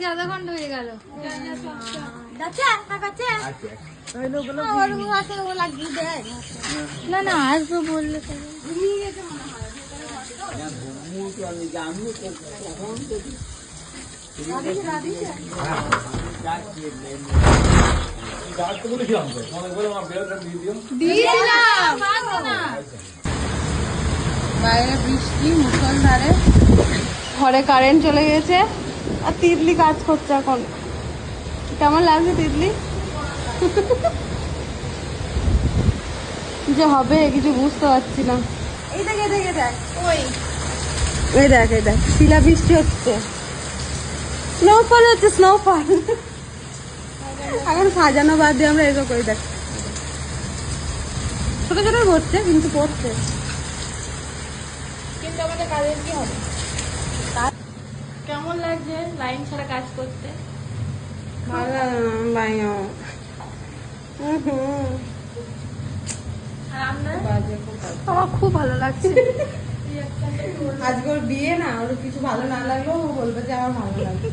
যতক্ষণ হয়ে গেল না না আসবো বললে বাইরে বৃষ্টি মুষলধারে, ঘরে কারেন্ট চলে গেছে আর তিতলি কাজ করছে এখন। কেমন লাগছে তিতলি? যে হবে কিছু বুঝতে পারছি না। এই দেখ এই দেখ এই দেখ এই দেখ শিলা বৃষ্টি হচ্ছে, স্নোফল হচ্ছে, স্নোফল। এখন সাজানো বাদ দিয়ে আমরা এসব করি। দেখ ছোট ছোট ঘটছে কিন্তু পড়ছে, কিন্তু আমাদের কাজের কি হবে? কেমন লাগছে লাইন ছাড়া কাজ করতে? ভালো আমার খুব ভালো লাগছে। আজকে ওর বিয়ে না, ওর কিছু ভালো না লাগলেও ও বলবে যে আমার ভালো লাগছে।